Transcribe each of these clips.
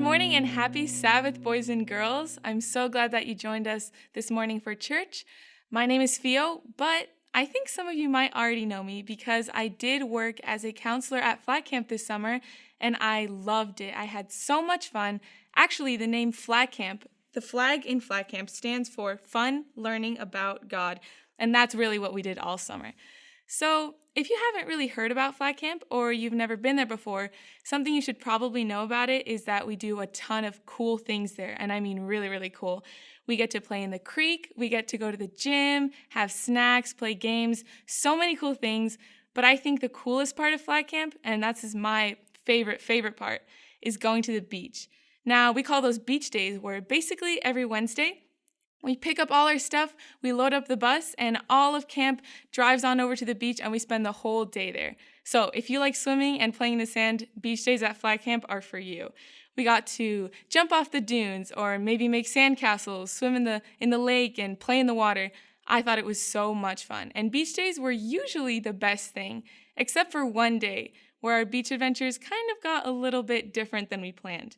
morning and happy Sabbath, boys and girls. I'm so glad that you joined us this morning for church. My name is Fio, but I think some of you might already know me because I did work as a counselor at Flag Camp this summer, and I loved it. I had so much fun. Actually, the name Flag Camp, the flag in Flag Camp stands for Fun Learning About God, and that's really what we did all summer. So if you haven't really heard about Flag Camp or you've never been there before, something you should probably know about it is that we do a ton of cool things there, and I mean really, really cool. We get to play in the creek, we get to go to the gym, have snacks, play games, so many cool things, but I think the coolest part of Flag Camp, and that's my favorite part, is going to the beach. Now, we call those beach days, where basically every Wednesday, we pick up all our stuff, we load up the bus, and all of camp drives on over to the beach, and we spend the whole day there. So if you like swimming and playing in the sand, beach days at Flag Camp are for you. We got to jump off the dunes, or maybe make sandcastles, swim in the lake, and play in the water. I thought it was so much fun. And beach days were usually the best thing, except for one day, where our beach adventures kind of got a little bit different than we planned.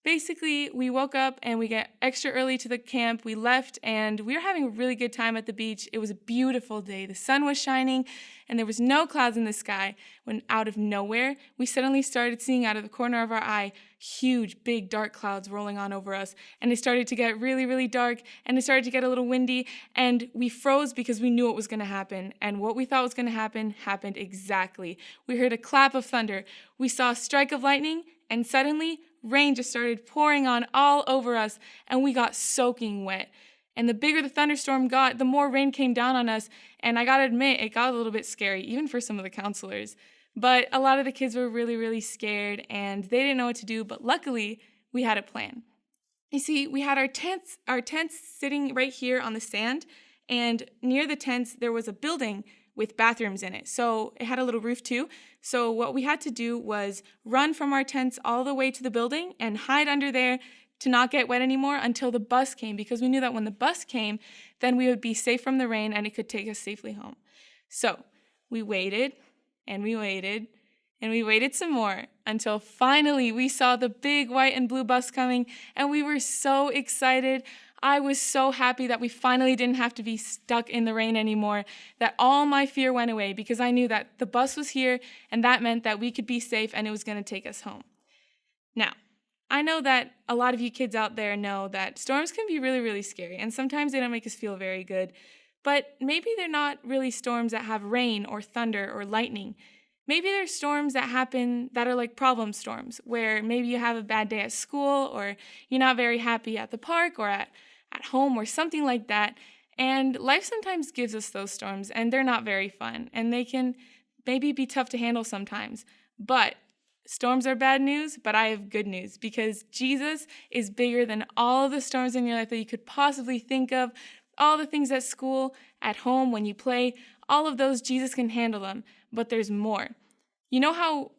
Basically, we woke up and we got extra early to the camp. We left and we were having a really good time at the beach. It was a beautiful day. The sun was shining and there was no clouds in the sky when out of nowhere, we suddenly started seeing out of the corner of our eye huge, big, dark clouds rolling on over us. And it started to get really, really dark and it started to get a little windy and we froze because we knew what was going to happen. And what we thought was going to happen happened exactly. We heard a clap of thunder. We saw a strike of lightning and suddenly rain just started pouring on all over us, and we got soaking wet. And the bigger the thunderstorm got, the more rain came down on us, and I gotta admit, it got a little bit scary, even for some of the counselors. But a lot of the kids were really, really scared, and they didn't know what to do, but luckily, we had a plan. You see, we had our tents sitting right here on the sand, and near the tents, there was a building with bathrooms in it. So it had a little roof too. So what we had to do was run from our tents all the way to the building and hide under there to not get wet anymore until the bus came, because we knew that when the bus came, then we would be safe from the rain and it could take us safely home. So we waited and we waited and we waited some more until finally we saw the big white and blue bus coming and we were so excited. I was so happy that we finally didn't have to be stuck in the rain anymore, that all my fear went away because I knew that the bus was here and that meant that we could be safe and it was going to take us home. Now, I know that a lot of you kids out there know that storms can be really, really scary and sometimes they don't make us feel very good, but maybe they're not really storms that have rain or thunder or lightning. Maybe there's storms that happen that are like problem storms, where maybe you have a bad day at school or you're not very happy at the park or at home or something like that. And life sometimes gives us those storms and they're not very fun and they can maybe be tough to handle sometimes. But storms are bad news, but I have good news because Jesus is bigger than all the storms in your life that you could possibly think of. All the things at school, at home, when you play, all of those, Jesus can handle them. But there's more. You know how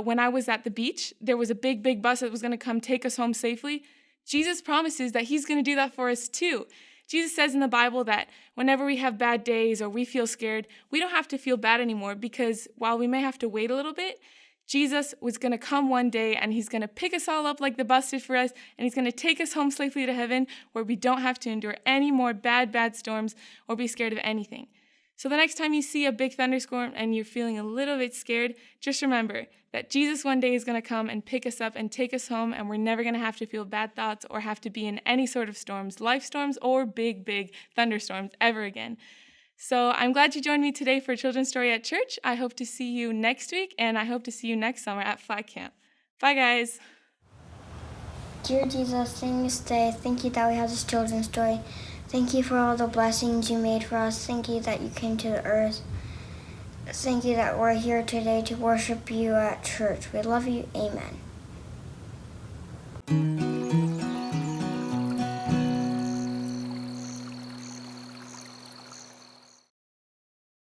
when I was at the beach, there was a big bus that was going to come take us home safely? Jesus promises that he's going to do that for us too. Jesus says in the Bible that whenever we have bad days or we feel scared, we don't have to feel bad anymore because while we may have to wait a little bit, Jesus was going to come one day and he's going to pick us all up like the bus did for us and he's going to take us home safely to heaven where we don't have to endure any more bad storms or be scared of anything. So the next time you see a big thunderstorm and you're feeling a little bit scared, just remember that Jesus one day is going to come and pick us up and take us home, and we're never going to have to feel bad thoughts or have to be in any sort of storms, life storms or big thunderstorms ever again. So I'm glad you joined me today for Children's Story at Church. I hope to see you next week, and I hope to see you next summer at Flag Camp. Bye, guys. Dear Jesus, thank you today. Thank you that we have this children's story. Thank you for all the blessings you made for us. Thank you that you came to the earth. Thank you that we're here today to worship you at church. We love you. Amen.